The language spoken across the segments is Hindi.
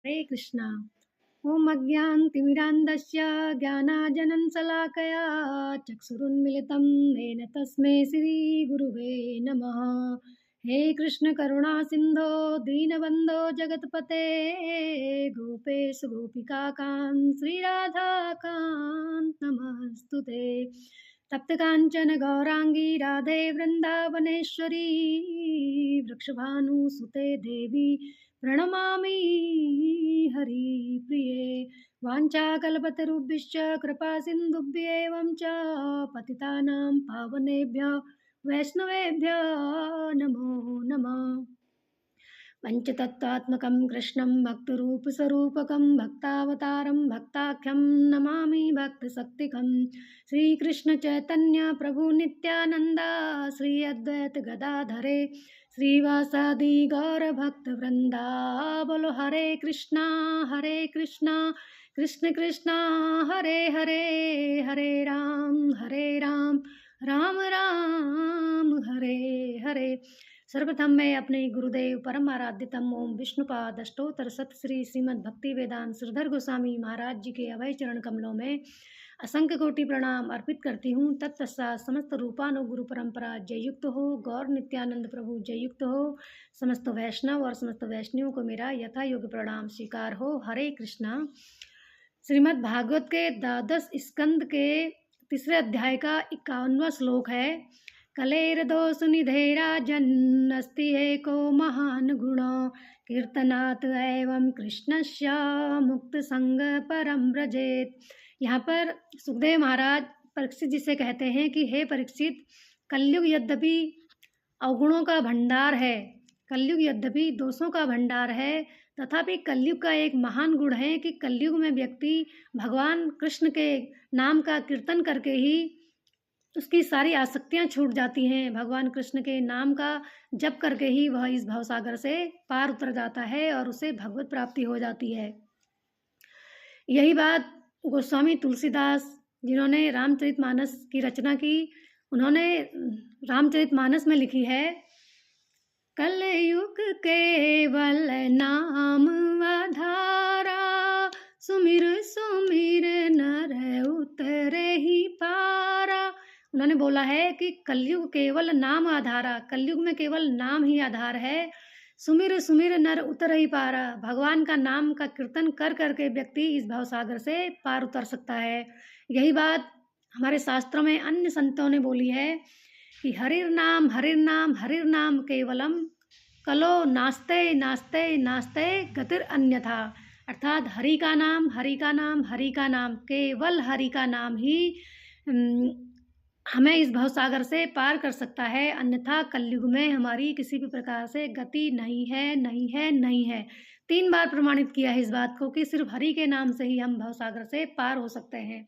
हरे कृष्णा। ॐ अज्ञानतिमिरान्धस्य ज्ञानाञ्जनशलाकया चक्षुरुन्मिलितं येन तस्मै श्रीगुरुवे नमः। हे कृष्ण करुणा सिन्धो दीनबन्धो जगत्पते गोपेश गोपिकान्त श्रीराधाकान्त नमस्तुते। तप्त काञ्चन गौराङ्गी राधे वृन्दावनेश्वरी वृक्षभानुसुते देवी प्रणमामि हरिप्रिये। वाञ्छाकल्पतरुभ्यश्च कृपा सिन्धुभ्येवं च पतितानां पावनेभ्यो वैष्णवेभ्यो नमो नमः। पञ्चतत्त्वात्मकं कृष्णं भक्तरूपस्वरूपकं भक्तावतारं भक्ताख्यं नमामि भक्तशक्तिकं। श्रीकृष्णचैतन्य प्रभु नित्यानन्दा श्री अद्वैत गदाधरे श्रीवासादि गौरभक्तवृन्दा। बोलो हरे कृष्णा कृष्ण कृष्णा हरे हरे, हरे राम राम राम हरे हरे। सर्वप्रथम मैं अपने गुरुदेव परम आराध्यतम ओम विष्णुपाद अष्टोत्तर सत श्री श्रीमद् भक्ति वेदांत श्रीधर गोस्वामी महाराज जी के अभय चरण कमलों में असंख्य कोटि प्रणाम अर्पित करती हूँ। तत्पश्चात समस्त रूपानु गुरु परंपरा जययुक्त हो, गौर नित्यानंद प्रभु जययुक्त हो, समस्त वैष्णव और समस्त वैष्णवों को मेरा यथा योग्य प्रणाम स्वीकार हो। हरे कृष्णा। श्रीमद् भागवत के द्वादश स्कंद के तीसरे अध्याय का 51वां श्लोक है। कलेर्दोष निधेराजन् अस्ति एको महान गुणो कीर्तनात् एवं कृष्णस्य मुक्त संग परम व्रजेत। यहाँ पर सुखदेव महाराज परीक्षित जी से कहते हैं कि हे परीक्षित, कलयुग यद्यपि अवगुणों का भंडार है, कलयुग यद्यपि दोषों का भंडार है, तथापि कलयुग का एक महान गुण है कि कलयुग में व्यक्ति भगवान कृष्ण के नाम का कीर्तन करके ही उसकी सारी आसक्तियां छूट जाती हैं। भगवान कृष्ण के नाम का जप करके ही वह इस भवसागर से पार उतर जाता है और उसे भगवत प्राप्ति हो जाती है। यही बात गोस्वामी तुलसीदास, जिन्होंने रामचरितमानस की रचना की, उन्होंने रामचरितमानस में लिखी है, कलयुग केवल नाम आधारा सुमिर सुमिर नर उतरे ही पारा। उन्होंने बोला है कि कलयुग केवल नाम आधारा, कलयुग में केवल नाम ही आधार है। सुमिर सुमिर नर उतर ही पारा, भगवान का नाम का कीर्तन कर करके व्यक्ति इस भवसागर से पार उतर सकता है। यही बात हमारे शास्त्रों में अन्य संतों ने बोली है कि हरिर नाम केवलम कलो नास्ते नास्ते नास्ते गतिर अन्यथा। अर्थात हरि का नाम, केवल हरि का नाम ही हमें इस भवसागर से पार कर सकता है, अन्यथा कलयुग में हमारी किसी भी प्रकार से गति नहीं है। 3 बार प्रमाणित किया है इस बात को कि सिर्फ हरि के नाम से ही हम भवसागर से पार हो सकते हैं।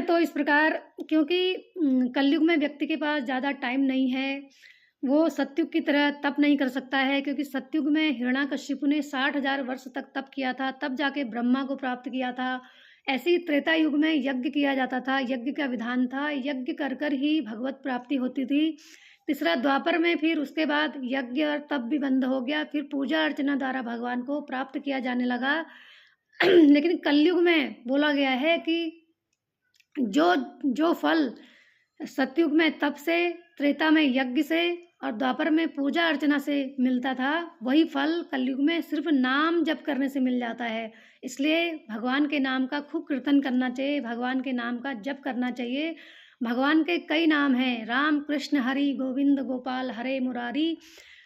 तो इस प्रकार, क्योंकि कलयुग में व्यक्ति के पास ज़्यादा टाइम नहीं है, वो सतयुग की तरह तप नहीं कर सकता है, क्योंकि सतयुग में हिरण्याकश्यपु ने 60,000 वर्ष तक तप किया था, तब जाके ब्रह्मा को प्राप्त किया था। ऐसे ही त्रेता युग में यज्ञ किया जाता था, यज्ञ का विधान था, यज्ञ कर कर ही भगवत प्राप्ति होती थी। तीसरा द्वापर में फिर उसके बाद यज्ञ और तप भी बंद हो गया, फिर पूजा अर्चना द्वारा भगवान को प्राप्त किया जाने लगा। लेकिन कलयुग में बोला गया है कि जो फल सतयुग में तप से, त्रेता में यज्ञ से और द्वापर में पूजा अर्चना से मिलता था, वही फल कलयुग में सिर्फ नाम जप करने से मिल जाता है। इसलिए भगवान के नाम का खूब कीर्तन करना चाहिए, भगवान के नाम का जप करना चाहिए। भगवान के कई नाम हैं, राम कृष्ण हरि गोविंद गोपाल हरे मुरारी।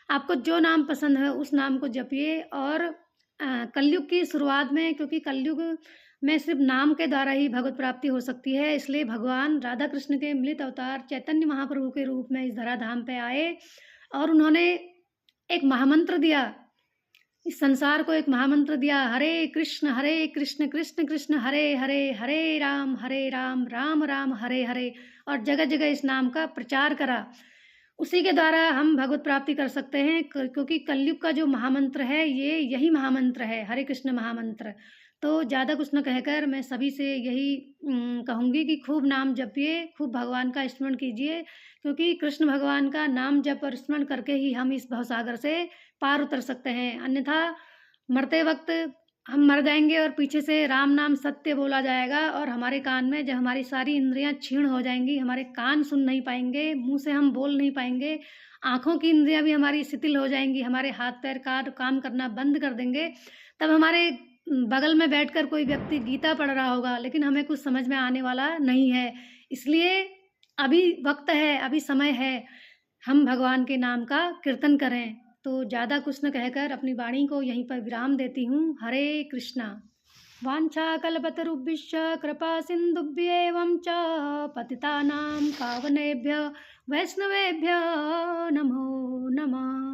आपको जो नाम पसंद है उस नाम को जपिए। और कलयुग की शुरुआत में, क्योंकि कलयुग में सिर्फ नाम के द्वारा ही भगवत प्राप्ति हो सकती है, इसलिए भगवान राधा कृष्ण के मिलित अवतार चैतन्य महाप्रभु के रूप में इस धराधाम पे आए और उन्होंने एक महामंत्र दिया, इस संसार को एक महामंत्र दिया, हरे कृष्ण कृष्ण कृष्ण हरे हरे, हरे राम राम राम हरे हरे, और जगह जगह इस नाम का प्रचार करा। उसी के द्वारा हम भगवत प्राप्ति कर सकते हैं, क्योंकि कलयुग का जो महामंत्र है यही महामंत्र है, हरे कृष्ण महामंत्र। तो ज़्यादा कुछ न कहकर मैं सभी से यही कहूँगी कि खूब नाम जपिए, खूब भगवान का स्मरण कीजिए, क्योंकि कृष्ण भगवान का नाम जप और स्मरण करके ही हम इस भवसागर से पार उतर सकते हैं। अन्यथा मरते वक़्त हम मर जाएँगे और पीछे से राम नाम सत्य बोला जाएगा और हमारे कान में जब हमारी सारी इंद्रियाँ क्षीण हो जाएँगी, हमारे कान सुन नहीं पाएँगे, मुँह से हम बोल नहीं पाएँगे, आँखों की इंद्रियाँ भी हमारी शिथिल हो जाएँगी, हमारे हाथ-पैर का काम करना बंद कर देंगे। तब हमारे बगल में बैठकर कोई व्यक्ति गीता पढ़ रहा होगा, लेकिन हमें कुछ समझ में आने वाला नहीं है। इसलिए अभी वक़्त है, अभी समय है, हम भगवान के नाम का कीर्तन करें। तो ज़्यादा कुछ न कहकर अपनी वाणी को यहीं पर विराम देती हूँ। हरे कृष्णा। वाञ्छाकल्पतरुभ्यश्च कृपासिन्धुभ्येवं च पतितानां पावनेभ्यः वैष्णवेभ्यः नमो नमः।